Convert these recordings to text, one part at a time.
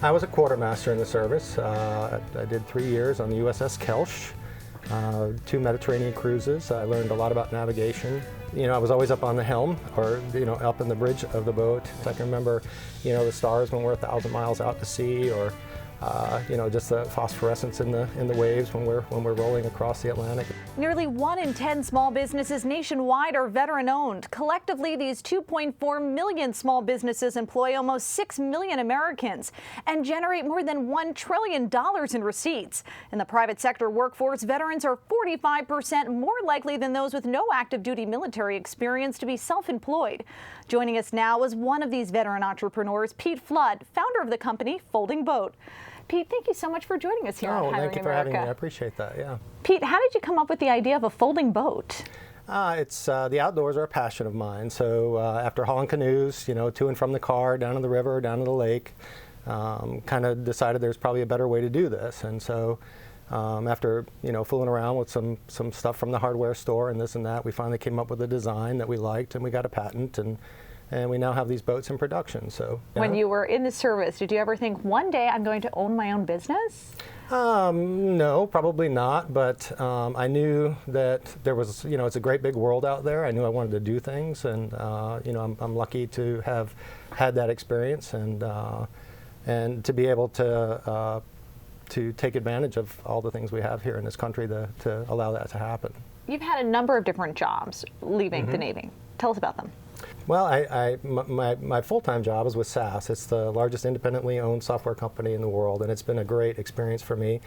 I was a quartermaster in the service. I did 3 years on the USS Kelch, 2 Mediterranean cruises. I learned a lot about navigation. You know, I was always up on the helm or, you know, up in the bridge of the boat. I can remember, you know, the stars when we're 1,000 miles out to sea, or you know, just the phosphorescence in the waves when we're rolling across the Atlantic. Nearly 1 in 10 small businesses nationwide are veteran-owned. Collectively, these 2.4 million small businesses employ almost 6 million Americans and generate more than $1 trillion in receipts. In the private sector workforce, veterans are 45% more likely than those with no active duty military experience to be self-employed. Joining us now is one of these veteran entrepreneurs, Pete Flood, founder of the company Folding Boat. Pete, thank you so much for joining us here on Hiring America. Thank you for having me. I appreciate that, yeah. Pete, how did you come up with the idea of a folding boat? It's the outdoors are a passion of mine. So after hauling canoes, you know, to and from the car, down to the river, down to the lake, kind of decided there's probably a better way to do this. And so after, you know, fooling around with some stuff from the hardware store and this and that, we finally came up with a design that we liked, and we got a patent, and we now have these boats in production. So when you were in the service, did you ever think one day I'm going to own my own business? No, probably not. But I knew that there was, you know, it's a great big world out there. I knew I wanted to do things, and you know, I'm lucky to have had that experience and to be able to take advantage of all the things we have here in this country to allow that to happen. You've had a number of different jobs leaving the Navy. Tell us about them. Well, my full-time job is with SAS. It's the largest independently owned software company in the world, and it's been a great experience for me.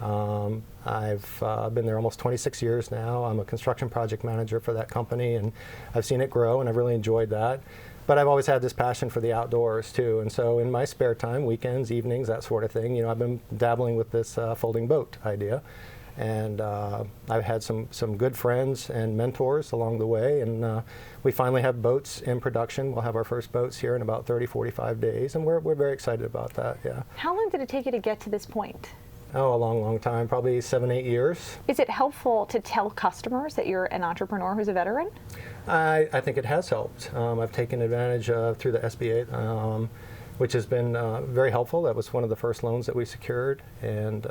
I've been there almost 26 years now. I'm a construction project manager for that company, and I've seen it grow, and I've really enjoyed that. But I've always had this passion for the outdoors too, and so in my spare time, weekends, evenings, that sort of thing, you know, I've been dabbling with this folding boat idea. And I've had some good friends and mentors along the way, and we finally have boats in production. We'll have our first boats here in about 30, 45 days, and we're very excited about that, yeah. How long did it take you to get to this point? Oh, a long time, probably 7, 8 years. Is it helpful to tell customers that you're an entrepreneur who's a veteran? I think it has helped. I've taken advantage of through the SBA, which has been very helpful. That was one of the first loans that we secured, and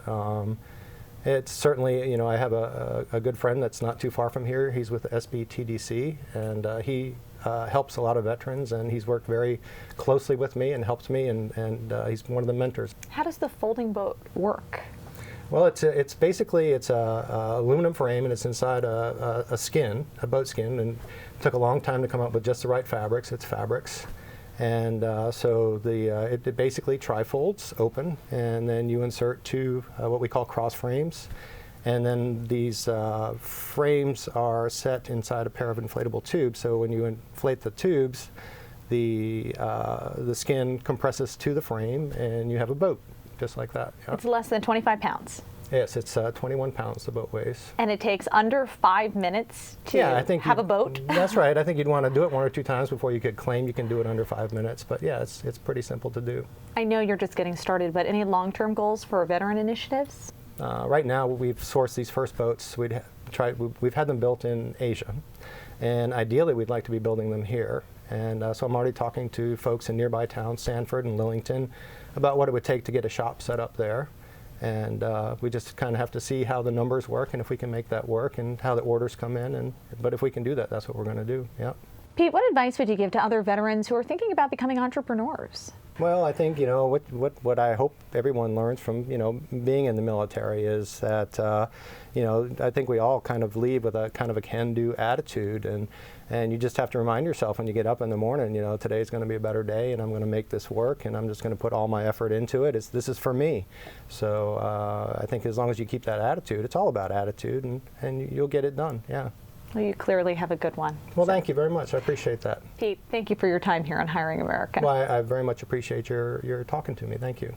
it's certainly, you know, I have a good friend that's not too far from here. He's with the SBTDC, and he helps a lot of veterans, and he's worked very closely with me and helped me, and he's one of the mentors. How does the folding boat work? Well, it's basically a aluminum frame, and it's inside a skin, a boat skin, and it took a long time to come up with just the right fabrics. It's fabrics. And so it basically trifolds open, and then you insert 2 what we call cross frames, and then these frames are set inside a pair of inflatable tubes. So when you inflate the tubes, the skin compresses to the frame, and you have a boat just like that. Yeah. It's less than 25 pounds. Yes, it's 21 pounds the boat weighs. And it takes under 5 minutes to have a boat? That's right. I think you'd want to do it 1 or 2 times before you could claim you can do it under 5 minutes. But yeah, it's pretty simple to do. I know you're just getting started, but any long-term goals for veteran initiatives? Right now, we've sourced these first boats. We've had them built in Asia. And ideally, we'd like to be building them here. And so I'm already talking to folks in nearby towns, Sanford and Lillington, about what it would take to get a shop set up there. And we just kind of have to see how the numbers work and if we can make that work and how the orders come in. But if we can do that, that's what we're going to do. Yeah. Pete, what advice would you give to other veterans who are thinking about becoming entrepreneurs? Well, I think, you know, what I hope everyone learns from, you know, being in the military is that, you know, I think we all kind of leave with a kind of a can-do attitude, and you just have to remind yourself when you get up in the morning, you know, today's going to be a better day, and I'm going to make this work, and I'm just going to put all my effort into it. This is for me. So I think as long as you keep that attitude, it's all about attitude, and you'll get it done. Yeah. Well, you clearly have a good one. Well, thank you very much. I appreciate that. Pete, thank you for your time here on Hiring America. Well, I very much appreciate your talking to me. Thank you.